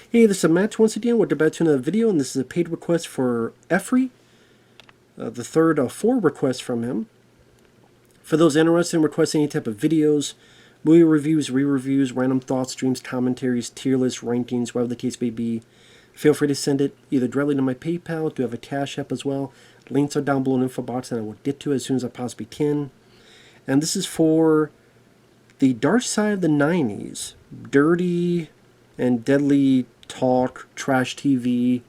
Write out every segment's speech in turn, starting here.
Hey, this is Matt once again. We're about to another video, and this is a paid request for Efree, the third of four requests from him. For those interested in requesting any type of videos, movie reviews, re-reviews, random thoughts, streams, commentaries, tier lists, rankings, whatever the case may be, feel free to send it either directly to my PayPal. I do have a CashApp as well. Links are down below in the info box, and I will get to it as soon as I possibly can. And this is for the Dark Side of the 90s. Dirty and deadly talk, trash TV,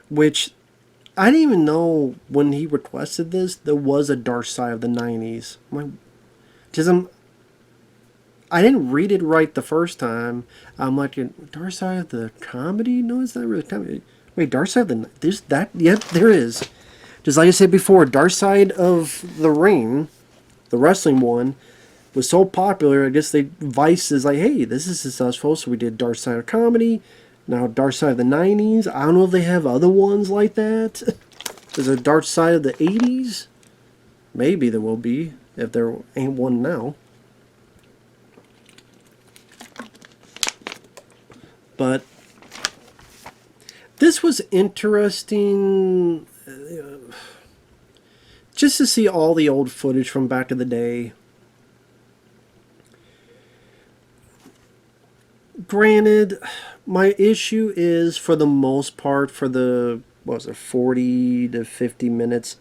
which I didn't even know when he requested this there was a Dark Side of the 90s. I didn't read it right the first time. I'm like, Dark Side of the comedy? No, it's not really comedy. Wait, Dark Side of the... There's that? Yep, there is. Just like I said before, Dark Side of the Ring, the wrestling one, was so popular, I guess Vice is like, hey, this is successful, so we did Dark Side of Comedy, now Dark Side of the 90s. I don't know if they have other ones like that. There's a Dark Side of the 80s. Maybe there will be, if there ain't one now. But this was interesting, just to see all the old footage from back in the day. Granted, my issue is, for the most part, for the, 40 to 50 minutes,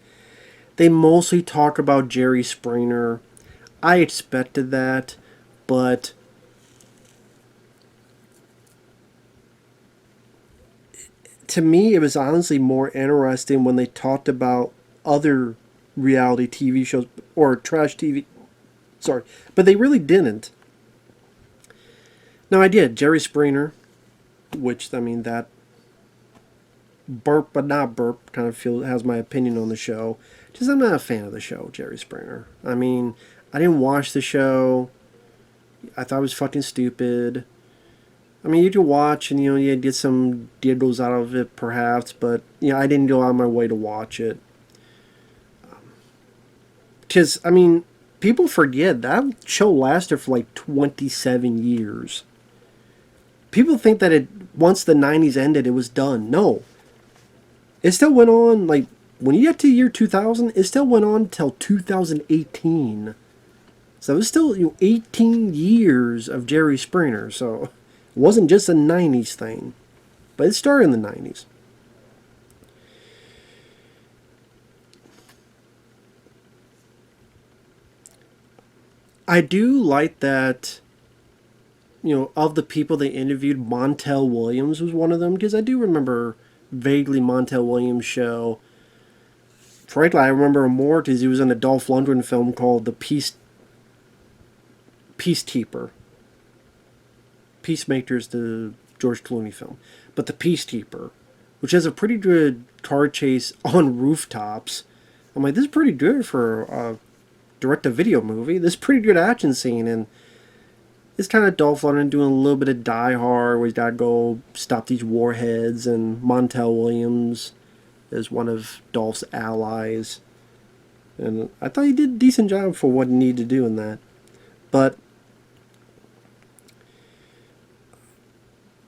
they mostly talk about Jerry Springer. I expected that, but to me, it was honestly more interesting when they talked about other reality TV shows, or trash TV. Sorry, but they really didn't. Now, I did Jerry Springer, which, I mean, that burp but not burp kind of has my opinion on the show. Just, I'm not a fan of the show, Jerry Springer. I mean, I didn't watch the show. I thought it was fucking stupid. I mean, you could watch and, you get some giggles out of it, perhaps, but, I didn't go out of my way to watch it. Because, I mean, people forget that show lasted for like 27 years. People think that once the 90s ended, it was done. No. It still went on, like, when you get to the year 2000, it still went on until 2018. So it was still, 18 years of Jerry Springer. So it wasn't just a 90s thing. But it started in the 90s. I do like that, of the people they interviewed, Montel Williams was one of them, because I do remember vaguely Montel Williams' show. Frankly, I remember him more because he was in a Dolph Lundgren film called The Peacekeeper. Peacemaker's the George Clooney film. But The Peacekeeper, which has a pretty good car chase on rooftops. I'm like, this is pretty good for a direct-to-video movie. This is pretty good action scene, and it's kind of Dolph Lundgren doing a little bit of Die Hard, where he's got to go stop these warheads, and Montel Williams is one of Dolph's allies. And I thought he did a decent job for what he needed to do in that. But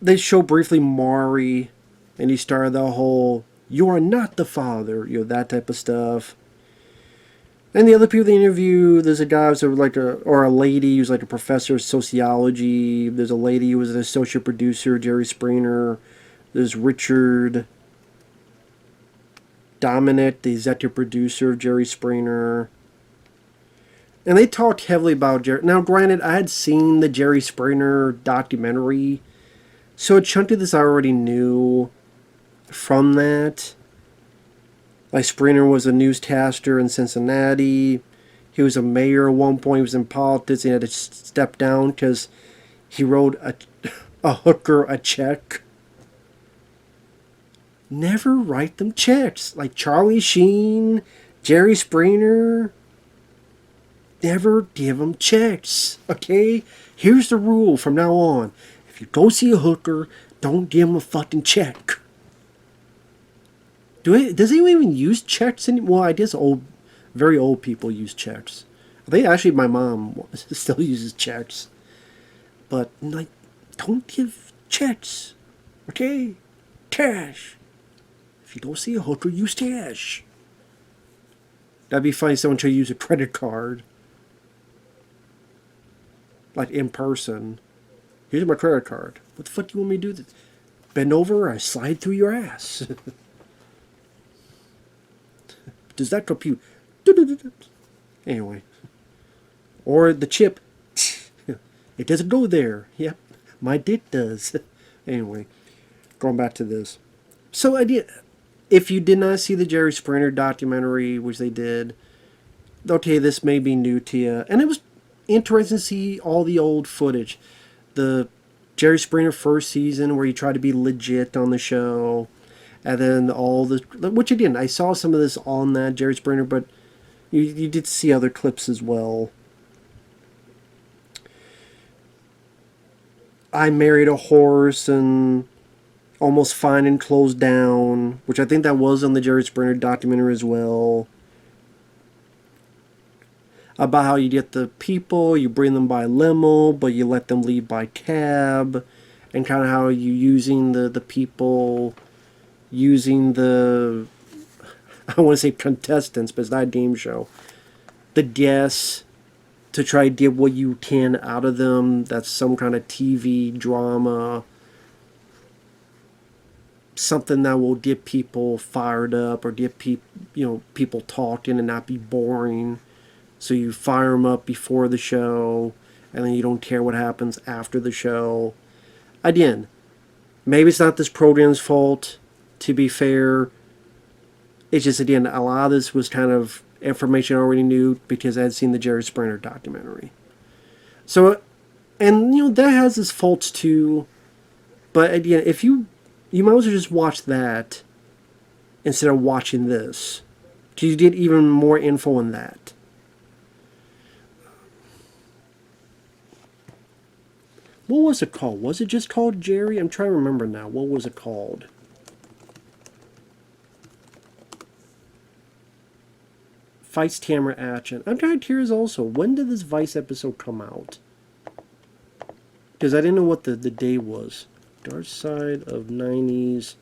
they show briefly Maury, and he started the whole, "You are not the father," that type of stuff. And the other people they interview, there's a guy who's or a lady who's like a professor of sociology. There's a lady who was an associate producer, Jerry Springer. There's Richard Dominic, the executive producer of Jerry Springer. And they talked heavily about Jerry. Now, granted, I had seen the Jerry Springer documentary, so a chunk of this I already knew from that. Like, Springer was a newscaster in Cincinnati. He was a mayor at one point. He was in politics. He had to step down because he wrote a hooker a check. Never write them checks. Like Charlie Sheen, Jerry Springer. Never give them checks. Okay? Here's the rule from now on. If you go see a hooker, don't give them a fucking check. Does anyone even use checks anymore? Well, I guess very old people use checks. I think actually my mom still uses checks. But, like, don't give checks, okay? Cash. If you don't see a hooker, use cash. That'd be funny if someone tried to use a credit card. Like in person. Here's my credit card. What the fuck do you want me to do? This? Bend over or I slide through your ass. Does that compute? Anyway. Or the chip. It doesn't go there. Yep. My dick does. Anyway. Going back to this. So if you did not see the Jerry Springer documentary, which they did, okay, this may be new to you. And it was interesting to see all the old footage. The Jerry Springer first season where he tried to be legit on the show. And then all the... Which again, I saw some of this on that Jerry Springer, but you did see other clips as well. I Married a Horse and Almost Fine and Closed Down, which I think that was on the Jerry Springer documentary as well. About how you get the people, you bring them by limo, but you let them leave by cab. And kind of how you using the people, using the... I don't want to say contestants, but it's not a game show. The guests to try to get what you can out of them. That's some kind of TV drama. Something that will get people fired up or get people talking and not be boring. So you fire them up before the show, and then you don't care what happens after the show. Again, maybe it's not this program's fault, to be fair. It's just, again, a lot of this was kind of information I already knew because I had seen the Jerry Springer documentary. So, and, that has its faults too. But, again, if you might as well just watch that instead of watching this. Because you get even more info in that. What was it called? Was it just called Jerry? I'm trying to remember now. What was it called? Vice Tamara Action. I'm trying to curious also. When did this Vice episode come out? Because I didn't know what the day was. Dark Side of 90s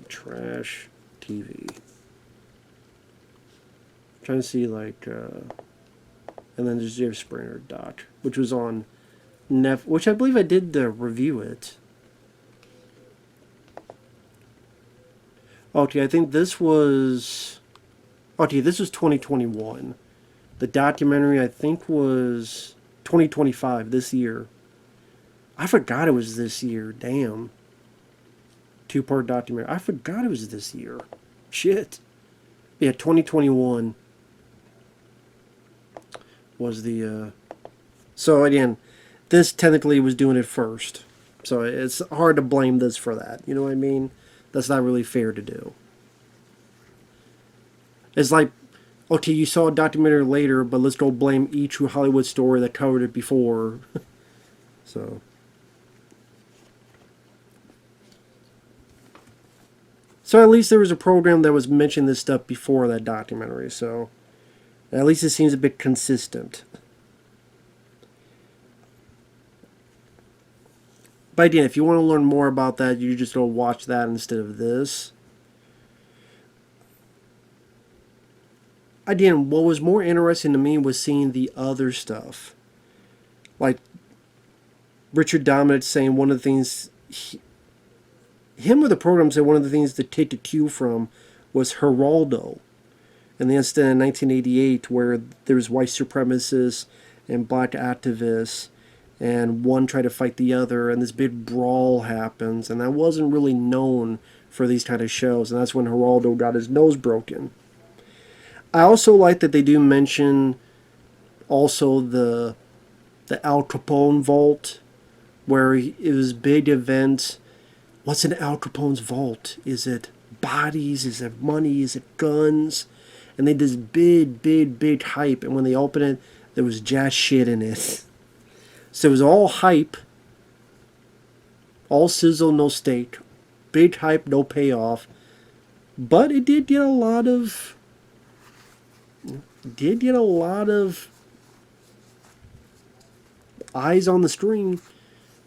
Trash TV. I'm trying to see and then there's Jerry Springer doc, which was on which I believe I did review it. Okay, I think this was... Okay, this was 2021. The documentary, I think, was 2025, this year. I forgot it was this year. Damn. 2-part documentary. I forgot it was this year. Shit. Yeah, 2021 was the... So, again, this technically was doing it first. So it's hard to blame this for that. You know what I mean? That's not really fair to do. It's like, okay, you saw a documentary later, but let's go blame each Hollywood story that covered it before. So at least there was a program that was mentioning this stuff before that documentary. So at least it seems a bit consistent. But again, if you want to learn more about that, you just go watch that instead of this. Again, what was more interesting to me was seeing the other stuff. Like Richard Dominic saying one of the things... him or the program said one of the things to take a cue from was Geraldo. And the incident in 1988 where there was white supremacists and black activists, and one tried to fight the other, and this big brawl happens, and that wasn't really known for these kind of shows, and that's when Geraldo got his nose broken. I also like that they do mention also the Al Capone vault, where it was big event. What's in Al Capone's vault? Is it bodies? Is it money? Is it guns? And they did this big hype, and when they opened it, there was jazz shit in it. So it was all hype, all sizzle, no steak. Big hype, no payoff. But it did get a lot of... eyes on the screen.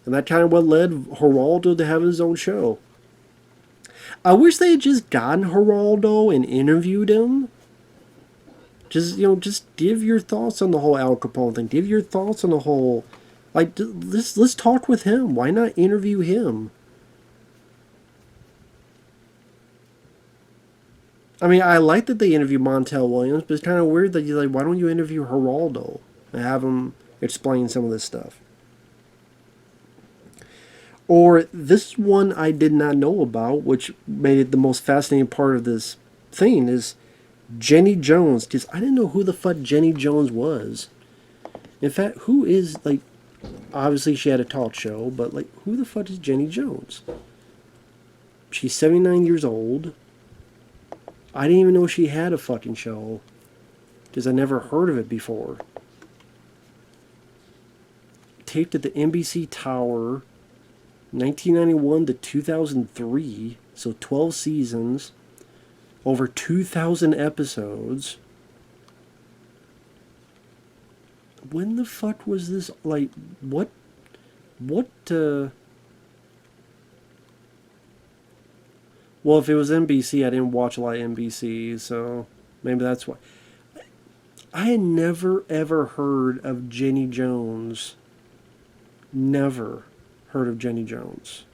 And that kind of what led Geraldo to having his own show. I wish they had just gotten Geraldo and interviewed him. Just give your thoughts on the whole Al Capone thing. Give your thoughts on the whole, like, let's talk with him. Why not interview him? I mean, I like that they interviewed Montel Williams, but it's kind of weird that you're like, why don't you interview Geraldo and have him explain some of this stuff? Or this one I did not know about, which made it the most fascinating part of this thing, is Jenny Jones. Because I didn't know who the fuck Jenny Jones was. In fact, who is, like, obviously she had a talk show, but, like, who the fuck is Jenny Jones? She's 79 years old. I didn't even know she had a fucking show. Because I never heard of it before. Taped at the NBC Tower, 1991 to 2003. So 12 seasons. Over 2,000 episodes. When the fuck was this? Like, what, well, if it was NBC, I didn't watch a lot of NBC, so maybe that's why. I had never, ever heard of Jenny Jones. Never heard of Jenny Jones.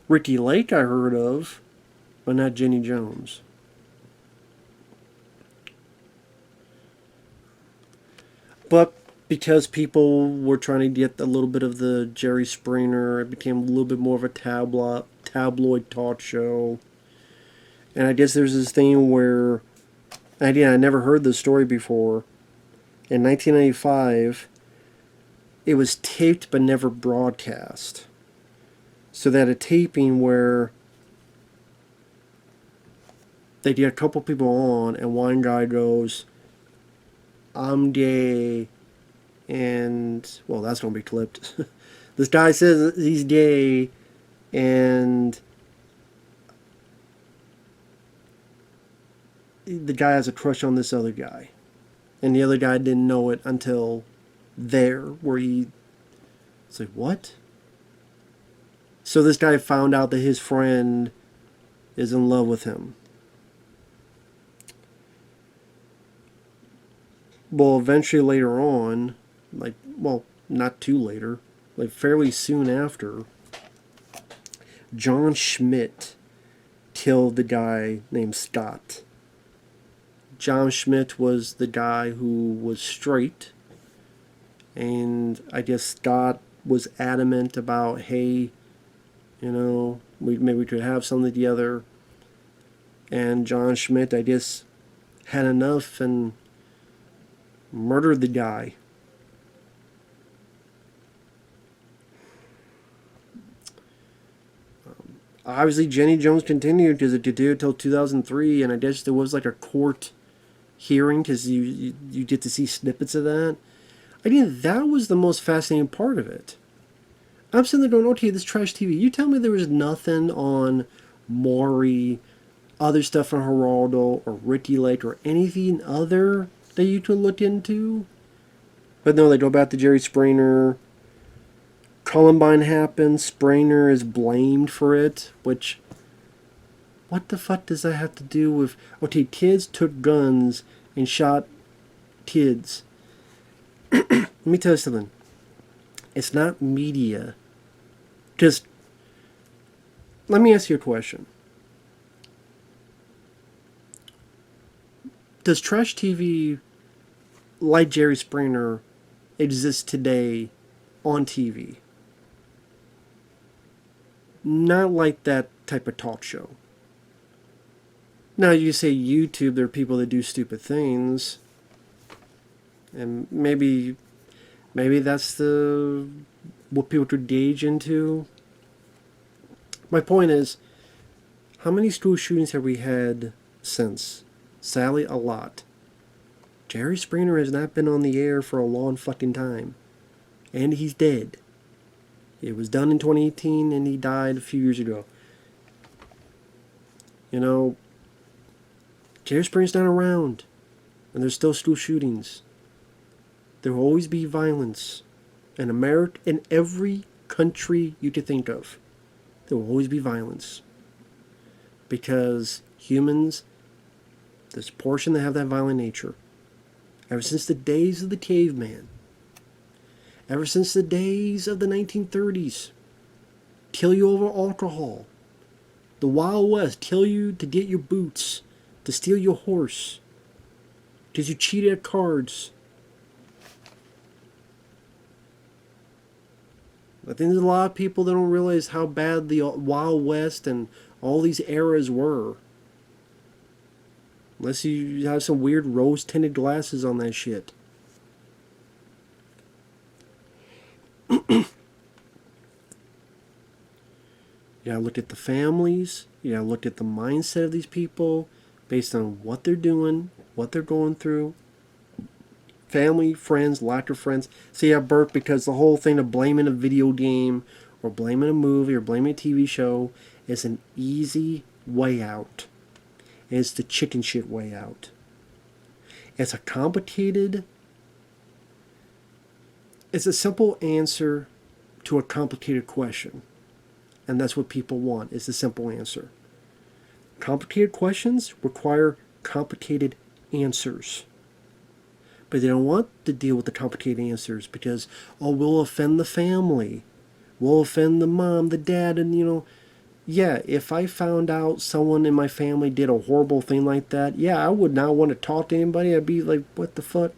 Ricky Lake I heard of, but not Jenny Jones. But because people were trying to get a little bit of the Jerry Springer, it became a little bit more of a tabloid talk show. And I guess there's this thing where, again, I never heard this story before. In 1995, it was taped but never broadcast. So they had a taping where they get a couple people on, and one guy goes, "I'm gay," and, well, that's going to be clipped. This guy says he's gay, and the guy has a crush on this other guy. And the other guy didn't know it until there, where it's like, what? So this guy found out that his friend is in love with him. Well, eventually later on, like, well, not too later, like fairly soon after, John Schmidt killed the guy named Scott. John Schmidt was the guy who was straight, and I guess Scott was adamant about, hey, maybe we could have something together. And John Schmidt, I guess, had enough and murdered the guy. Obviously, Jenny Jones continued because it continued until 2003, and I guess there was like a court hearing because you get to see snippets of that. Again, that was the most fascinating part of it. I'm sitting there going, okay, this trash TV. You tell me there was nothing on Maury, other stuff on Geraldo, or Ricky Lake, or anything other that you could look into. But no, they go back to Jerry Springer. Columbine happens. Springer is blamed for it, which, what the fuck does that have to do with, okay, kids took guns and shot kids. Let me tell you something. It's not media. Just, let me ask you a question. Does trash TV like Jerry Springer exist today on TV? Not like that type of talk show. Now, you say YouTube, there are people that do stupid things. And maybe that's what people could gauge into. My point is, how many school shootings have we had since? Sadly, a lot. Jerry Springer has not been on the air for a long fucking time. And he's dead. It was done in 2018 and he died a few years ago. Jerry Springer's not around. And there's still school shootings. There will always be violence. In America, in every country you could think of, there will always be violence. Because humans, there's a portion that have that violent nature. Ever since the days of the caveman, ever since the days of the 1930s, kill you over alcohol. The Wild West, kill you to get your boots, to steal your horse, because you cheated at cards. I think there's a lot of people that don't realize how bad the Wild West and all these eras were. Unless you have some weird rose-tinted glasses on that shit. You gotta look at the families. You gotta look at the mindset of these people based on what they're doing, what they're going through. Family, friends, lack of friends. See, I burp because the whole thing of blaming a video game or blaming a movie or blaming a TV show is an easy way out. It's the chicken shit way out. It's a simple answer to a complicated question. And that's what people want, is the simple answer. Complicated questions require complicated answers. But they don't want to deal with the complicated answers because, we'll offend the family. We'll offend the mom, the dad, and, yeah, if I found out someone in my family did a horrible thing like that, yeah, I would not want to talk to anybody. I'd be like, what the fuck?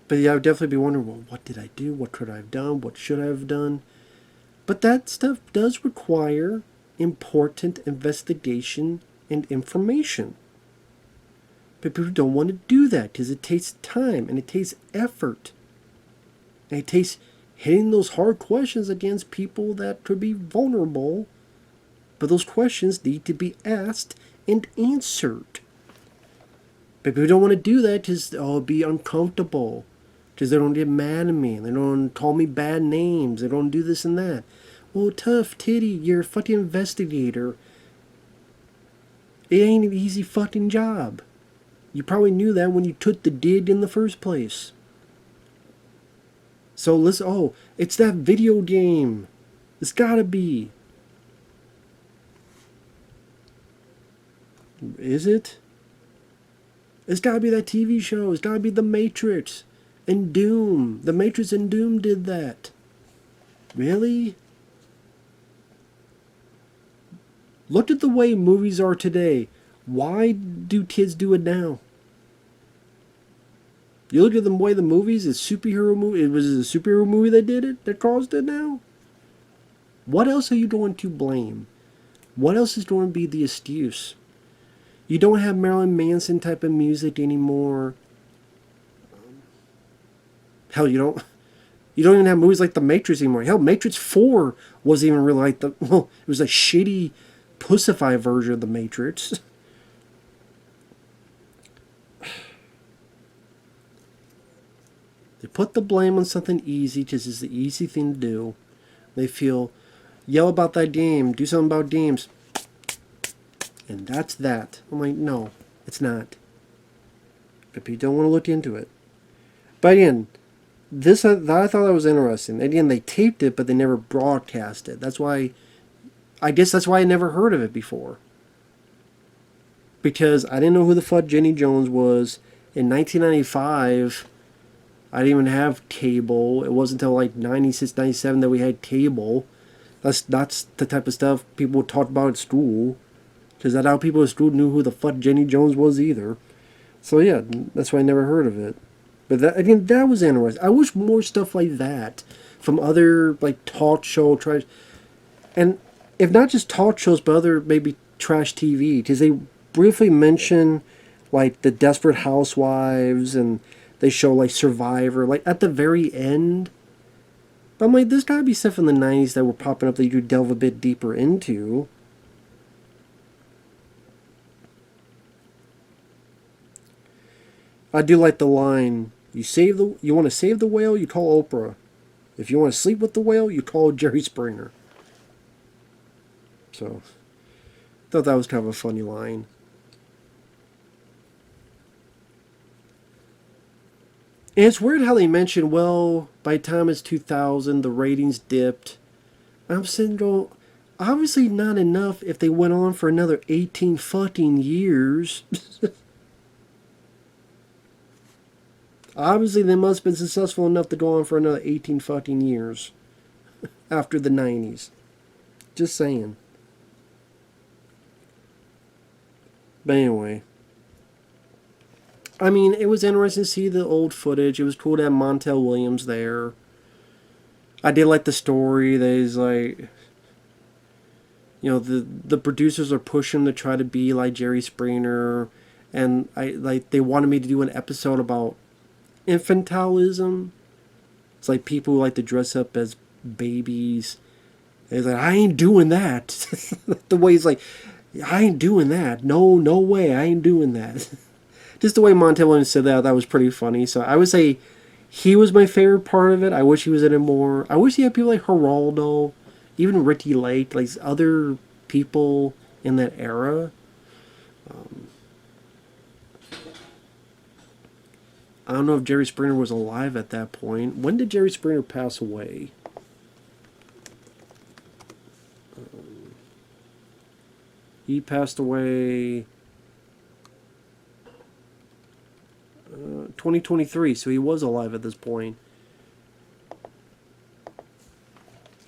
But yeah, I would definitely be wondering, well, what did I do? What could I have done? What should I have done? But that stuff does require important investigation and information. But people don't want to do that because it takes time and it takes effort. And it takes hitting those hard questions against people that could be vulnerable. But those questions need to be asked and answered. But people don't want to do that because it'll be uncomfortable. Because they don't get mad at me. They don't call me bad names. They don't do this and that. Well, tough titty, you're a fucking investigator. It ain't an easy fucking job. You probably knew that when you took the dig in the first place. So listen, it's that video game. It's gotta be. Is it? It's gotta be that TV show. It's gotta be The Matrix and Doom. The Matrix and Doom did that. Really? Look at the way movies are today. Why do kids do it now? You look at the way the movies, it's superhero movie. It was a superhero movie that did it, that caused it now. What else are you going to blame? What else is going to be the excuse? You don't have Marilyn Manson type of music anymore. Hell, you don't even have movies like The Matrix anymore. Hell, Matrix 4 wasn't even really like it was a shitty, pussified version of The Matrix. They put the blame on something easy because it's the easy thing to do. They feel, yell about that game, do something about games. And that's that. I'm like, no, it's not. But people don't want to look into it. But again, I thought that was interesting. Again, they taped it, but they never broadcast it. I guess that's why I never heard of it before. Because I didn't know who the fuck Jenny Jones was. In 1995... I didn't even have cable. It wasn't until like 96, 97 that we had cable. That's the type of stuff people would talk about at school. Because I doubt people at school knew who the fuck Jenny Jones was either. So yeah, that's why I never heard of it. But that was interesting. I wish more stuff like that from other like talk show trash. And if not just talk shows, but other maybe trash TV. Because they briefly mention like the Desperate Housewives and... They show like Survivor, like at the very end. But I'm like, there's gotta be stuff in the 90s that were popping up that you could delve a bit deeper into. I do like the line, you want to save the whale, you call Oprah. If you want to sleep with the whale, you call Jerry Springer. So, I thought that was kind of a funny line. And it's weird how they mention, well, by the time it's 2000, the ratings dipped. I'm sitting going, obviously not enough if they went on for another 18 fucking years. Obviously, they must have been successful enough to go on for another 18 fucking years after the 90s. Just saying. But anyway. I mean, it was interesting to see the old footage. It was cool to have Montel Williams there. I did like the story. There's like, you know, the producers are pushing to try to be like Jerry Springer, and they wanted me to do an episode about infantilism. It's like people who like to dress up as babies. And he's like, I ain't doing that. The way he's like, I ain't doing that. No, no way. I ain't doing that. Just the way Montel Williams said that was pretty funny. So I would say he was my favorite part of it. I wish he was in it more. I wish he had people like Geraldo, even Ricky Lake, like other people in that era. I don't know if Jerry Springer was alive at that point. When did Jerry Springer pass away? He passed away 2023, so he was alive at this point.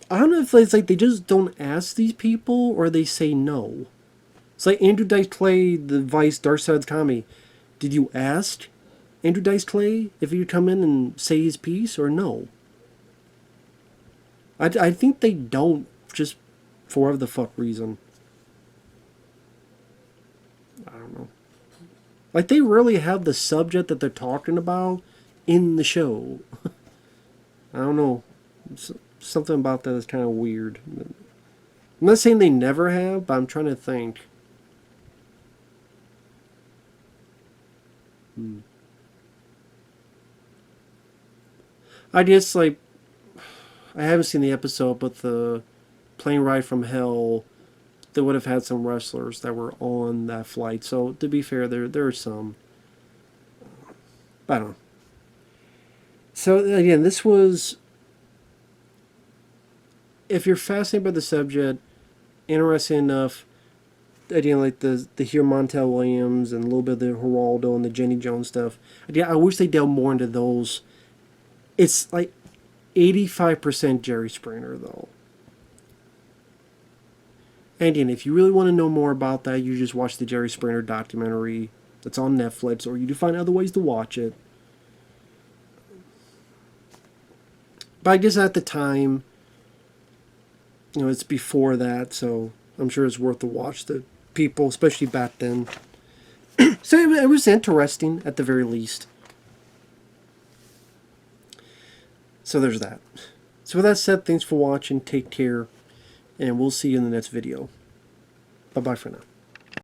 I don't know if it's like they just don't ask these people or they say no. It's like Andrew Dice Clay, the Vice Dark Side's Comedy. Did you ask Andrew Dice Clay if he'd come in and say his piece or no? I think they don't, just for whatever the fuck reason. I don't know. Like, they really have the subject that they're talking about in the show. I don't know. Something about that is kind of weird. I'm not saying they never have, but I'm trying to think. I guess, like, I haven't seen the episode, but the plane ride from hell, they would have had some wrestlers that were on that flight. So, to be fair, there are some. I don't know. So, again, this was, if you're fascinated by the subject, interesting enough, again, like the hear Montel Williams and a little bit of the Geraldo and the Jenny Jones stuff. Again, I wish they delved more into those. It's like 85% Jerry Springer, though. And again, if you really want to know more about that, you just watch the Jerry Springer documentary that's on Netflix, or you do find other ways to watch it. But I guess at the time, you know, it's before that, so I'm sure it's worth to watch the people, especially back then. So it was interesting, at the very least. So there's that. So with that said, thanks for watching, take care, and we'll see you in the next video. Bye-bye for now.